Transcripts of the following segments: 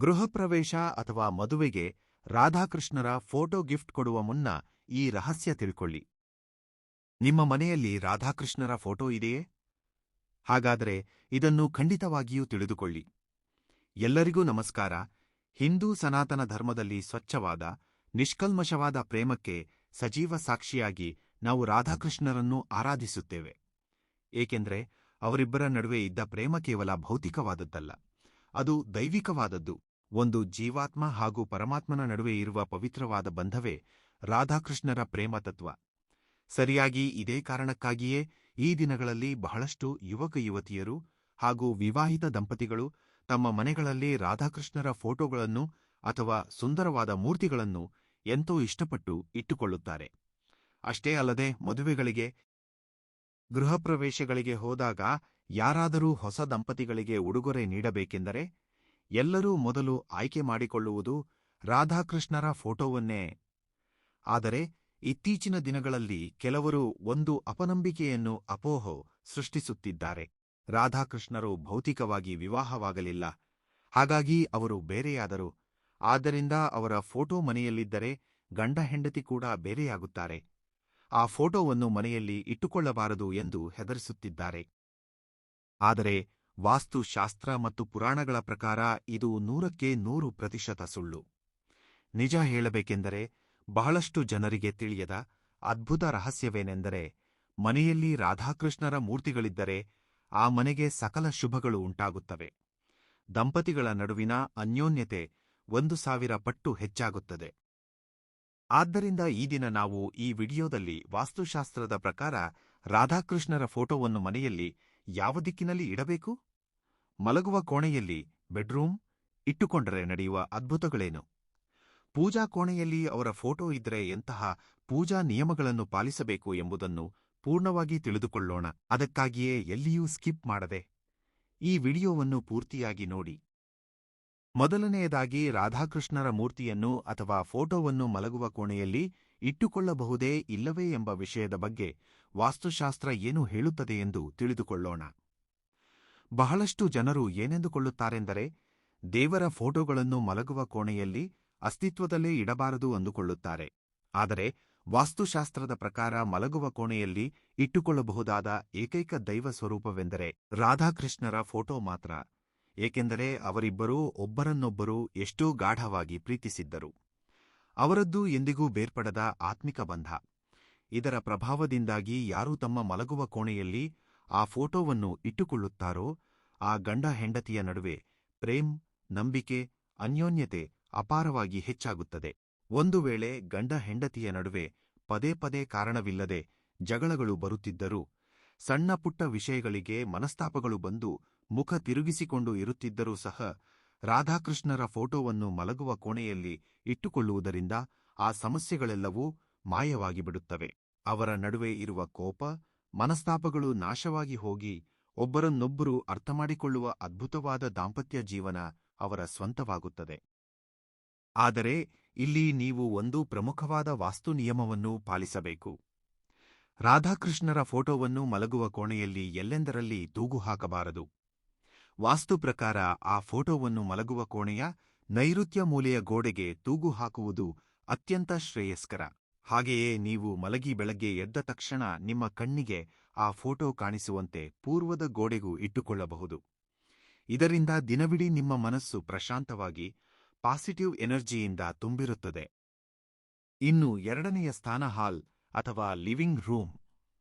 ಗೃಹಪ್ರವೇಶ ಅಥವಾ ಮದುವೆಗೆ ರಾಧಾಕೃಷ್ಣರ photo gift ಕೊಡುವ ಮುನ್ನ ಈ ರಹಸ್ಯ ತಿಳ್ಕೊಳ್ಳಿ. ನಿಮ್ಮ ಮನೆಯಲ್ಲಿ ರಾಧಾಕೃಷ್ಣರ ಫೋಟೋ ಇದೆಯೇ? ಹಾಗಾದರೆ ಇದನ್ನು ಖಂಡಿತವಾಗಿಯೂ ತಿಳಿದುಕೊಳ್ಳಿ. ಎಲ್ಲರಿಗೂ ನಮಸ್ಕಾರ. ಹಿಂದೂ ಸನಾತನ ಧರ್ಮದಲ್ಲಿ ಸ್ವಚ್ಛವಾದ, ನಿಷ್ಕಲ್ಮಶವಾದ ಪ್ರೇಮಕ್ಕೆ ಸಜೀವ ಸಾಕ್ಷಿಯಾಗಿ ನಾವು ರಾಧಾಕೃಷ್ಣರನ್ನು ಆರಾಧಿಸುತ್ತೇವೆ. ಏಕೆಂದರೆ ಅವರಿಬ್ಬರ ನಡುವೆ ಇದ್ದ ಪ್ರೇಮ ಕೇವಲ ಭೌತಿಕವಾದದ್ದಲ್ಲ, ಅದು ದೈವಿಕವಾದದ್ದು. ಒಂದು ಜೀವಾತ್ಮ ಹಾಗೂ ಪರಮಾತ್ಮನ ನಡುವೆ ಇರುವ ಪವಿತ್ರವಾದ ಬಂಧವೇ ರಾಧಾಕೃಷ್ಣರ ಪ್ರೇಮ ತತ್ವ. ಸರಿಯಾಗಿ ಇದೇ ಕಾರಣಕ್ಕಾಗಿಯೇ ಈ ದಿನಗಳಲ್ಲಿ ಬಹಳಷ್ಟು ಯುವಕ ಯುವತಿಯರು ಹಾಗೂ ವಿವಾಹಿತ ದಂಪತಿಗಳು ತಮ್ಮ ಮನೆಗಳಲ್ಲಿ ರಾಧಾಕೃಷ್ಣರ ಫೋಟೋಗಳನ್ನು ಅಥವಾ ಸುಂದರವಾದ ಮೂರ್ತಿಗಳನ್ನು ಎಂತೋ ಇಷ್ಟಪಟ್ಟು ಇಟ್ಟುಕೊಳ್ಳುತ್ತಾರೆ. ಅಷ್ಟೇ ಅಲ್ಲದೆ ಮದುವೆಗಳಿಗೆ, ಗೃಹಪ್ರವೇಶಗಳಿಗೆ ಹೋದಾಗ ಯಾರಾದರೂ ಹೊಸ ದಂಪತಿಗಳಿಗೆ ಉಡುಗೊರೆ ನೀಡಬೇಕೆಂದರೆ ಎಲ್ಲರೂ ಮೊದಲು ಆಯ್ಕೆ ಮಾಡಿಕೊಳ್ಳುವುದು ರಾಧಾಕೃಷ್ಣರ ಫೋಟೋವನ್ನೇ. ಆದರೆ ಇತ್ತೀಚಿನ ದಿನಗಳಲ್ಲಿ ಕೆಲವರು ಒಂದು ಅಪನಂಬಿಕೆಯನ್ನು ಅಪೋಹೋ ಸೃಷ್ಟಿಸುತ್ತಿದ್ದಾರೆ. ರಾಧಾಕೃಷ್ಣರು ಭೌತಿಕವಾಗಿ ವಿವಾಹವಾಗಲಿಲ್ಲ, ಹಾಗಾಗಿ ಅವರು ಬೇರೆಯಾದರು. ಆದ್ದರಿಂದ ಅವರ ಫೋಟೋ ಮನೆಯಲ್ಲಿದ್ದರೆ ಗಂಡ ಹೆಂಡತಿ ಕೂಡ ಬೇರೆಯಾಗುತ್ತಾರೆ. ಆ ಫೋಟೋವನ್ನು ಮನೆಯಲ್ಲಿ ಇಟ್ಟುಕೊಳ್ಳಬಾರದು ಎಂದು ಹೆದರಿಸುತ್ತಿದ್ದಾರೆ. ಆದರೆ ವಾಸ್ತುಶಾಸ್ತ್ರ ಮತ್ತು ಪುರಾಣಗಳ ಪ್ರಕಾರ ಇದು 100% ಸುಳ್ಳು. ನಿಜ ಹೇಳಬೇಕೆಂದರೆ ಬಹಳಷ್ಟು ಜನರಿಗೆ ತಿಳಿಯದ ಅದ್ಭುತ ರಹಸ್ಯವೇನೆಂದರೆ, ಮನೆಯಲ್ಲಿ ರಾಧಾಕೃಷ್ಣರ ಮೂರ್ತಿಗಳಿದ್ದರೆ ಆ ಮನೆಗೆ ಸಕಲ ಶುಭಗಳು ಉಂಟಾಗುತ್ತವೆ. ದಂಪತಿಗಳ ನಡುವಿನ ಅನ್ಯೋನ್ಯತೆ 1000 ಪಟ್ಟು ಹೆಚ್ಚಾಗುತ್ತದೆ. ಆದ್ದರಿಂದ ಈ ದಿನ ನಾವು ಈ ವಿಡಿಯೋದಲ್ಲಿ ವಾಸ್ತುಶಾಸ್ತ್ರದ ಪ್ರಕಾರ ರಾಧಾಕೃಷ್ಣರ ಫೋಟೋವನ್ನು ಮನೆಯಲ್ಲಿ ಯಾವ ದಿಕ್ಕಿನಲ್ಲಿ ಇಡಬೇಕು, ಮಲಗುವ ಕೋಣೆಯಲ್ಲಿ, ಬೆಡ್ರೂಮ್ ಇಟ್ಟುಕೊಂಡರೆ ನಡೆಯುವ ಅದ್ಭುತಗಳೇನು, ಪೂಜಾ ಕೋಣೆಯಲ್ಲಿ ಅವರ ಫೋಟೋ ಇದ್ದರೆ ಎಂತಹ ಪೂಜಾ ನಿಯಮಗಳನ್ನು ಪಾಲಿಸಬೇಕು ಎಂಬುದನ್ನು ಪೂರ್ಣವಾಗಿ ತಿಳಿದುಕೊಳ್ಳೋಣ. ಅದಕ್ಕಾಗಿಯೇ ಎಲ್ಲಿಯೂ ಸ್ಕಿಪ್ ಮಾಡದೆ ಈ ವಿಡಿಯೋವನ್ನು ಪೂರ್ತಿಯಾಗಿ ನೋಡಿ. ಮೊದಲನೆಯದಾಗಿ, ರಾಧಾಕೃಷ್ಣರ ಮೂರ್ತಿಯನ್ನು ಅಥವಾ ಫೋಟೋವನ್ನು ಮಲಗುವ ಕೋಣೆಯಲ್ಲಿ ಇಟ್ಟುಕೊಳ್ಳಬಹುದೇ ಇಲ್ಲವೇ ಎಂಬ ವಿಷಯದ ಬಗ್ಗೆ ವಾಸ್ತುಶಾಸ್ತ್ರ ಏನು ಹೇಳುತ್ತದೆ ಎಂದು ತಿಳಿದುಕೊಳ್ಳೋಣ. ಬಹಳಷ್ಟು ಜನರು ಏನೆಂದುಕೊಳ್ಳುತ್ತಾರೆಂದರೆ, ದೇವರ ಫೋಟೋಗಳನ್ನು ಮಲಗುವ ಕೋಣೆಯಲ್ಲಿ ಅಸ್ತಿತ್ವದಲ್ಲೇ ಇಡಬಾರದು ಅಂದುಕೊಳ್ಳುತ್ತಾರೆ. ಆದರೆ ವಾಸ್ತುಶಾಸ್ತ್ರದ ಪ್ರಕಾರ ಮಲಗುವ ಕೋಣೆಯಲ್ಲಿ ಇಟ್ಟುಕೊಳ್ಳಬಹುದಾದ ಏಕೈಕ ದೈವ ಸ್ವರೂಪವೆಂದರೆ ರಾಧಾಕೃಷ್ಣರ ಫೋಟೋ ಮಾತ್ರ. ಏಕೆಂದರೆ ಅವರಿಬ್ಬರೂ ಒಬ್ಬರನ್ನೊಬ್ಬರು ಎಷ್ಟೋ ಗಾಢವಾಗಿ ಪ್ರೀತಿಸಿದ್ದರು. ಅವರದ್ದು ಎಂದಿಗೂ ಬೇರ್ಪಡದ ಆತ್ಮಿಕ ಬಂಧ. ಇದರ ಪ್ರಭಾವದಿಂದಾಗಿ ಯಾರು ತಮ್ಮ ಮಲಗುವ ಕೋಣೆಯಲ್ಲಿ ಆ ಫೋಟೋವನ್ನು ಇಟ್ಟುಕೊಳ್ಳುತ್ತಾರೋ ಆ ಗಂಡ ಹೆಂಡತಿಯ ನಡುವೆ ಪ್ರೇಮ್, ನಂಬಿಕೆ, ಅನ್ಯೋನ್ಯತೆ ಅಪಾರವಾಗಿ ಹೆಚ್ಚಾಗುತ್ತದೆ. ಒಂದು ವೇಳೆ ಗಂಡ ಹೆಂಡತಿಯ ನಡುವೆ ಪದೇ ಪದೇ ಕಾರಣವಿಲ್ಲದೆ ಜಗಳಗಳು ಬರುತ್ತಿದ್ದರೂ, ಸಣ್ಣ ಪುಟ್ಟ ವಿಷಯಗಳಿಗೆ ಮನಸ್ತಾಪಗಳು ಬಂದು ಮುಖ ತಿರುಗಿಸಿಕೊಂಡು ಇರುತ್ತಿದ್ದರೂ ಸಹ ರಾಧಾಕೃಷ್ಣರ ಫೋಟೋವನ್ನು ಮಲಗುವ ಕೋಣೆಯಲ್ಲಿ ಇಟ್ಟುಕೊಳ್ಳುವುದರಿಂದ ಆ ಸಮಸ್ಯೆಗಳೆಲ್ಲವೂ ಮಾಯವಾಗಿಬಿಡುತ್ತವೆ. ಅವರ ನಡುವೆ ಇರುವ ಕೋಪ, ಮನಸ್ತಾಪಗಳು ನಾಶವಾಗಿ ಹೋಗಿ ಒಬ್ಬರನ್ನೊಬ್ಬರು ಅರ್ಥಮಾಡಿಕೊಳ್ಳುವ ಅದ್ಭುತವಾದ ದಾಂಪತ್ಯ ಜೀವನ ಅವರ ಸ್ವಂತವಾಗುತ್ತದೆ. ಆದರೆ ಇಲ್ಲಿ ನೀವು ಒಂದು ಪ್ರಮುಖವಾದ ವಾಸ್ತು ನಿಯಮವನ್ನು ಪಾಲಿಸಬೇಕು. ರಾಧಾಕೃಷ್ಣರ ಫೋಟೋವನ್ನು ಮಲಗುವ ಕೋಣೆಯಲ್ಲಿ ಎಲ್ಲೆಂದರಲ್ಲಿ ತೂಗು ಹಾಕಬಾರದು. ವಾಸ್ತು ಪ್ರಕಾರ ಆ ಫೋಟೋವನ್ನು ಮಲಗುವ ಕೋಣೆಯ ನೈಋತ್ಯ ಮೂಲೆಯ ಗೋಡೆಗೆ ತೂಗು ಹಾಕುವುದು ಅತ್ಯಂತ ಶ್ರೇಯಸ್ಕರ. ಹಾಗೆಯೇ ನೀವು ಮಲಗಿ ಬೆಳಗ್ಗೆ ಎದ್ದ ತಕ್ಷಣ ನಿಮ್ಮ ಕಣ್ಣಿಗೆ ಆ ಫೋಟೋ ಕಾಣಿಸುವಂತೆ ಪೂರ್ವದ ಗೋಡೆಗೂ ಇಟ್ಟುಕೊಳ್ಳಬಹುದು. ಇದರಿಂದ ದಿನವಿಡೀ ನಿಮ್ಮ ಮನಸ್ಸು ಪ್ರಶಾಂತವಾಗಿ ಪಾಸಿಟಿವ್ ಎನರ್ಜಿಯಿಂದ ತುಂಬಿರುತ್ತದೆ. ಇನ್ನು ಎರಡನೆಯ ಸ್ಥಾನ ಹಾಲ್ ಅಥವಾ ಲಿವಿಂಗ್ ರೂಮ್.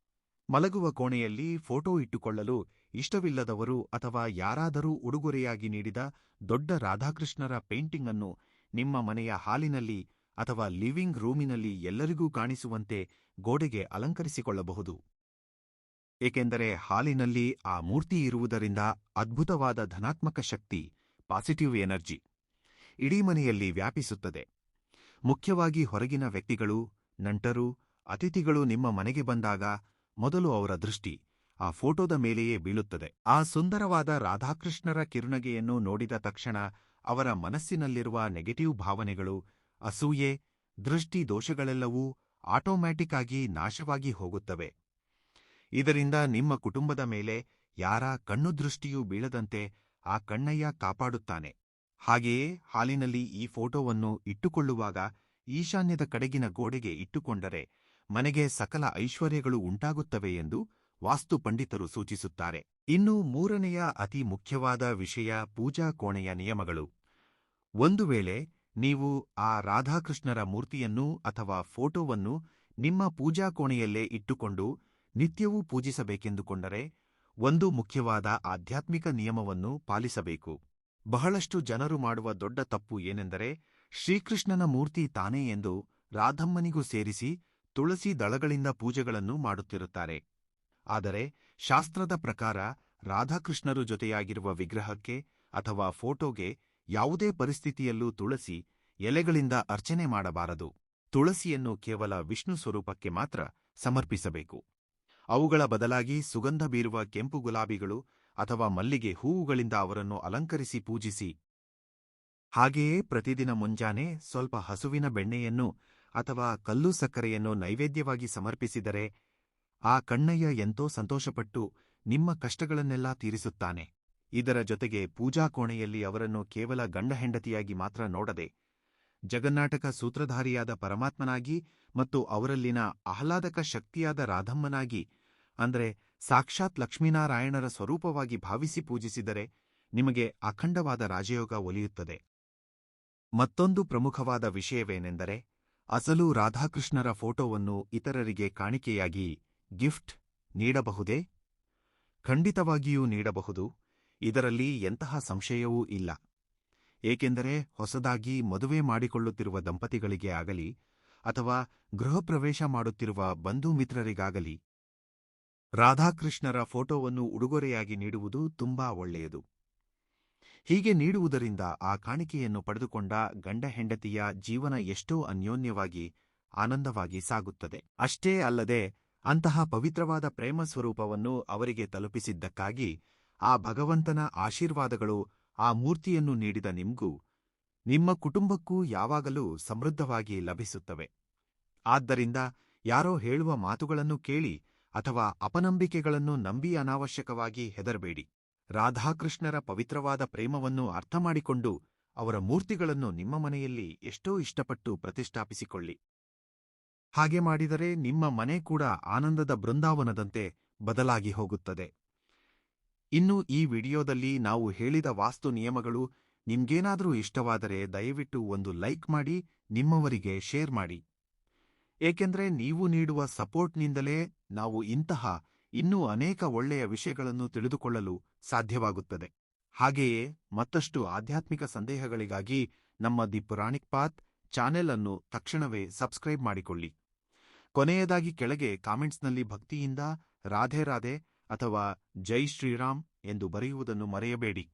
ಮಲಗುವ ಕೋಣೆಯಲ್ಲಿ ಫೋಟೋ ಇಟ್ಟುಕೊಳ್ಳಲು ಇಷ್ಟವಿಲ್ಲದವರು ಅಥವಾ ಯಾರಾದರೂ ಉಡುಗೊರೆಯಾಗಿ ನೀಡಿದ ದೊಡ್ಡ ರಾಧಾಕೃಷ್ಣರ ಪೇಂಟಿಂಗ್ ಅನ್ನು ನಿಮ್ಮ ಮನೆಯ ಹಾಲಿನಲ್ಲಿ ಅಥವಾ ಲಿವಿಂಗ್ ರೂಮಿನಲ್ಲಿ ಎಲ್ಲರಿಗೂ ಕಾಣಿಸುವಂತೆ ಗೋಡೆಗೆ ಅಲಂಕರಿಸಿಕೊಳ್ಳಬಹುದು. ಏಕೆಂದರೆ ಹಾಲಿನಲ್ಲಿ ಆ ಮೂರ್ತಿ ಇರುವುದರಿಂದ ಅದ್ಭುತವಾದ ಧನಾತ್ಮಕ ಶಕ್ತಿ, ಪಾಸಿಟಿವ್ ಎನರ್ಜಿ ಇಡೀ ಮನೆಯಲ್ಲಿ ವ್ಯಾಪಿಸುತ್ತದೆ. ಮುಖ್ಯವಾಗಿ ಹೊರಗಿನ ವ್ಯಕ್ತಿಗಳು, ನಂಟರು, ಅತಿಥಿಗಳು ನಿಮ್ಮ ಮನೆಗೆ ಬಂದಾಗ ಮೊದಲು ಅವರ ದೃಷ್ಟಿ ಆ ಫೋಟೋದ ಮೇಲೆಯೇ ಬೀಳುತ್ತದೆ. ಆ ಸುಂದರವಾದ ರಾಧಾಕೃಷ್ಣರ ಕಿರುನಗೆಯನ್ನು ನೋಡಿದ ತಕ್ಷಣ ಅವರ ಮನಸ್ಸಿನಲ್ಲಿರುವ ನೆಗೆಟಿವ್ ಭಾವನೆಗಳು, ಅಸೂಯೆ, ದೃಷ್ಟಿ ದೋಷಗಳೆಲ್ಲವೂ ಆಟೋಮ್ಯಾಟಿಕ್ ಆಗಿ ನಾಶವಾಗಿ ಹೋಗುತ್ತವೆ. ಇದರಿಂದ ನಿಮ್ಮ ಕುಟುಂಬದ ಮೇಲೆ ಯಾರ ಕಣ್ಣು ದೃಷ್ಟಿಯೂ ಬೀಳದಂತೆ ಆ ಕಣ್ಣಯ್ಯ ಕಾಪಾಡುತ್ತಾನೆ. ಹಾಗೆಯೇ ಹಾಲಿನಲ್ಲಿ ಈ ಫೋಟೋವನ್ನು ಇಟ್ಟುಕೊಳ್ಳುವಾಗ ಈಶಾನ್ಯದ ಕಡೆಗಿನ ಗೋಡೆಗೆ ಇಟ್ಟುಕೊಂಡರೆ ಮನೆಗೆ ಸಕಲ ಐಶ್ವರ್ಯಗಳು ಉಂಟಾಗುತ್ತವೆ ಎಂದು ವಾಸ್ತು ಪಂಡಿತರು ಸೂಚಿಸುತ್ತಾರೆ. ಇನ್ನು ಮೂರನೆಯ ಅತಿ ಮುಖ್ಯವಾದ ವಿಷಯ ಪೂಜಾ ಕೋಣೆಯ ನಿಯಮಗಳು. ಒಂದು ವೇಳೆ ನೀವು ಆ ರಾಧಾಕೃಷ್ಣರ ಮೂರ್ತಿಯನ್ನು ಅಥವಾ ಫೋಟೋವನ್ನು ನಿಮ್ಮ ಪೂಜಾ ಕೋಣೆಯಲ್ಲೇ ಇಟ್ಟುಕೊಂಡು ನಿತ್ಯವೂ ಪೂಜಿಸಬೇಕೆಂದುಕೊಂಡರೆ ಒಂದು ಮುಖ್ಯವಾದ ಆಧ್ಯಾತ್ಮಿಕ ನಿಯಮವನ್ನು ಪಾಲಿಸಬೇಕು. ಬಹಳಷ್ಟು ಜನರು ಮಾಡುವ ದೊಡ್ಡ ತಪ್ಪು ಏನೆಂದರೆ ಶ್ರೀಕೃಷ್ಣನ ಮೂರ್ತಿ ತಾನೇ ಎಂದು ರಾಧಮ್ಮನಿಗೂ ಸೇರಿಸಿ ತುಳಸಿ ದಳಗಳಿಂದ ಪೂಜೆಗಳನ್ನು ಮಾಡುತ್ತಿರುತ್ತಾರೆ. ಆದರೆ ಶಾಸ್ತ್ರದ ಪ್ರಕಾರ ರಾಧಾಕೃಷ್ಣರು ಜೊತೆಯಾಗಿರುವ ವಿಗ್ರಹಕ್ಕೆ ಅಥವಾ ಫೋಟೋಗೆ ಯಾವುದೇ ಪರಿಸ್ಥಿತಿಯಲ್ಲೂ ತುಳಸಿ ಎಲೆಗಳಿಂದ ಅರ್ಚನೆ ಮಾಡಬಾರದು. ತುಳಸಿಯನ್ನು ಕೇವಲ ವಿಷ್ಣು ಸ್ವರೂಪಕ್ಕೆ ಮಾತ್ರ ಸಮರ್ಪಿಸಬೇಕು. ಅವುಗಳ ಬದಲಾಗಿ ಸುಗಂಧ ಬೀರುವ ಕೆಂಪು ಗುಲಾಬಿಗಳು ಅಥವಾ ಮಲ್ಲಿಗೆ ಹೂವುಗಳಿಂದ ಅವರನ್ನು ಅಲಂಕರಿಸಿ ಪೂಜಿಸಿ. ಹಾಗೆಯೇ ಪ್ರತಿದಿನ ಮುಂಜಾನೆ ಸ್ವಲ್ಪ ಹಸುವಿನ ಬೆಣ್ಣೆಯನ್ನು ಅಥವಾ ಕಲ್ಲು ಸಕ್ಕರೆಯನ್ನು ನೈವೇದ್ಯವಾಗಿ ಸಮರ್ಪಿಸಿದರೆ ಆ ಕಣ್ಣಯ್ಯ ಎಂತೋ ಸಂತೋಷಪಟ್ಟು ನಿಮ್ಮ ಕಷ್ಟಗಳನ್ನೆಲ್ಲ ತೀರಿಸುತ್ತಾನೆ. ಇದರ ಜೊತೆಗೆ ಪೂಜಾ ಕೋಣೆಯಲ್ಲಿ ಅವರನ್ನು ಕೇವಲ ಗಂಡ ಹೆಂಡತಿಯಾಗಿ ಮಾತ್ರ ನೋಡದೆ ಜಗನ್ನಾಟಕ ಸೂತ್ರಧಾರಿಯಾದ ಪರಮಾತ್ಮನಾಗಿ ಮತ್ತು ಅವರಲ್ಲಿನ ಆಹ್ಲಾದಕ ಶಕ್ತಿಯಾದ ರಾಧಮ್ಮನಾಗಿ ಅಂದರೆ ಸಾಕ್ಷಾತ್ ಲಕ್ಷ್ಮೀನಾರಾಯಣರ ಸ್ವರೂಪವಾಗಿ ಭಾವಿಸಿ ಪೂಜಿಸಿದರೆ ನಿಮಗೆ ಅಖಂಡವಾದ ರಾಜಯೋಗ ಒಲಿಯುತ್ತದೆ. ಮತ್ತೊಂದು ಪ್ರಮುಖವಾದ ವಿಷಯವೇನೆಂದರೆ ಅಸಲು ರಾಧಾಕೃಷ್ಣರ ಫೋಟೋವನ್ನು ಇತರರಿಗೆ ಕಾಣಿಕೆಯಾಗಿ ಗಿಫ್ಟ್ ನೀಡಬಹುದೇ? ಖಂಡಿತವಾಗಿಯೂ ನೀಡಬಹುದು. ಇದರಲ್ಲಿ ಎಂತಹ ಸಂಶಯವೂ ಇಲ್ಲ. ಏಕೆಂದರೆ ಹೊಸದಾಗಿ ಮದುವೆ ಮಾಡಿಕೊಳ್ಳುತ್ತಿರುವ ದಂಪತಿಗಳಿಗೆ ಆಗಲಿ ಅಥವಾ ಗೃಹಪ್ರವೇಶ ಮಾಡುತ್ತಿರುವ ಬಂಧು ಮಿತ್ರರಿಗಾಗಲಿ ರಾಧಾಕೃಷ್ಣರ ಫೋಟೋವನ್ನು ಉಡುಗೊರೆಯಾಗಿ ನೀಡುವುದು ತುಂಬಾ ಒಳ್ಳೆಯದು. ಹೀಗೆ ನೀಡುವುದರಿಂದ ಆ ಕಾಣಿಕೆಯನ್ನು ಪಡೆದುಕೊಂಡ ಗಂಡ ಹೆಂಡತಿಯ ಜೀವನ ಎಷ್ಟೋ ಅನ್ಯೋನ್ಯವಾಗಿ ಆನಂದವಾಗಿ ಸಾಗುತ್ತದೆ. ಅಷ್ಟೇ ಅಲ್ಲದೆ ಅಂತಹ ಪವಿತ್ರವಾದ ಪ್ರೇಮ ಸ್ವರೂಪವನ್ನು ಅವರಿಗೆ ತಲುಪಿಸಿದ್ದಕ್ಕಾಗಿ ಆ ಭಗವಂತನ ಆಶೀರ್ವಾದಗಳು ಆ ಮೂರ್ತಿಯನ್ನು ನೀಡಿದ ನಿಮ್ಗೂ ನಿಮ್ಮ ಕುಟುಂಬಕ್ಕೂ ಯಾವಾಗಲೂ ಸಮೃದ್ಧವಾಗಿ ಲಭಿಸುತ್ತವೆ. ಆದ್ದರಿಂದ ಯಾರೋ ಹೇಳುವ ಮಾತುಗಳನ್ನು ಕೇಳಿ ಅಥವಾ ಅಪನಂಬಿಕೆಗಳನ್ನು ನಂಬಿ ಅನಾವಶ್ಯಕವಾಗಿ ಹೆದರಬೇಡಿ. ರಾಧಾಕೃಷ್ಣರ ಪವಿತ್ರವಾದ ಪ್ರೇಮವನ್ನು ಅರ್ಥಮಾಡಿಕೊಂಡು ಅವರ ಮೂರ್ತಿಗಳನ್ನು ನಿಮ್ಮ ಮನೆಯಲ್ಲಿ ಎಷ್ಟೋ ಇಷ್ಟಪಟ್ಟು ಪ್ರತಿಷ್ಠಾಪಿಸಿಕೊಳ್ಳಿ. ಹಾಗೆ ಮಾಡಿದರೆ ನಿಮ್ಮ ಮನೆ ಕೂಡ ಆನಂದದ ಬೃಂದಾವನದಂತೆ ಬದಲಾಗಿ ಹೋಗುತ್ತದೆ. ಇನ್ನು ಈ ವಿಡಿಯೋದಲ್ಲಿ ನಾವು ಹೇಳಿದ ವಾಸ್ತು ನಿಯಮಗಳು ನಿಮ್ಗೇನಾದರೂ ಇಷ್ಟವಾದರೆ ದಯವಿಟ್ಟು ಒಂದು ಲೈಕ್ ಮಾಡಿ ನಿಮ್ಮವರಿಗೆ ಶೇರ್ ಮಾಡಿ. ಏಕೆಂದರೆ ನೀವು ನೀಡುವ ಸಪೋರ್ಟ್ನಿಂದಲೇ ನಾವು ಇಂತಹ ಇನ್ನೂ ಅನೇಕ ಒಳ್ಳೆಯ ವಿಷಯಗಳನ್ನು ತಿಳಿದುಕೊಳ್ಳಲು ಸಾಧ್ಯವಾಗುತ್ತದೆ. ಹಾಗೆಯೇ ಮತ್ತಷ್ಟು ಆಧ್ಯಾತ್ಮಿಕ ಸಂದೇಹಗಳಿಗಾಗಿ ನಮ್ಮ ದಿ ಪುರಾಣಿಕ್ ಪಾತ್ ಚಾನೆಲ್ ಅನ್ನು ತಕ್ಷಣವೇ ಸಬ್ಸ್ಕ್ರೈಬ್ ಮಾಡಿಕೊಳ್ಳಿ. ಕೊನೆಯದಾಗಿ ಕೆಳಗೆ ಕಾಮೆಂಟ್ಸ್ನಲ್ಲಿ ಭಕ್ತಿಯಿಂದ ರಾಧೆ ರಾಧೆ ಅಥವಾ ಜೈ ಶ್ರೀರಾಮ್ ಎಂದು ಬರೆಯುವುದನ್ನು ಮರೆಯಬೇಡಿ.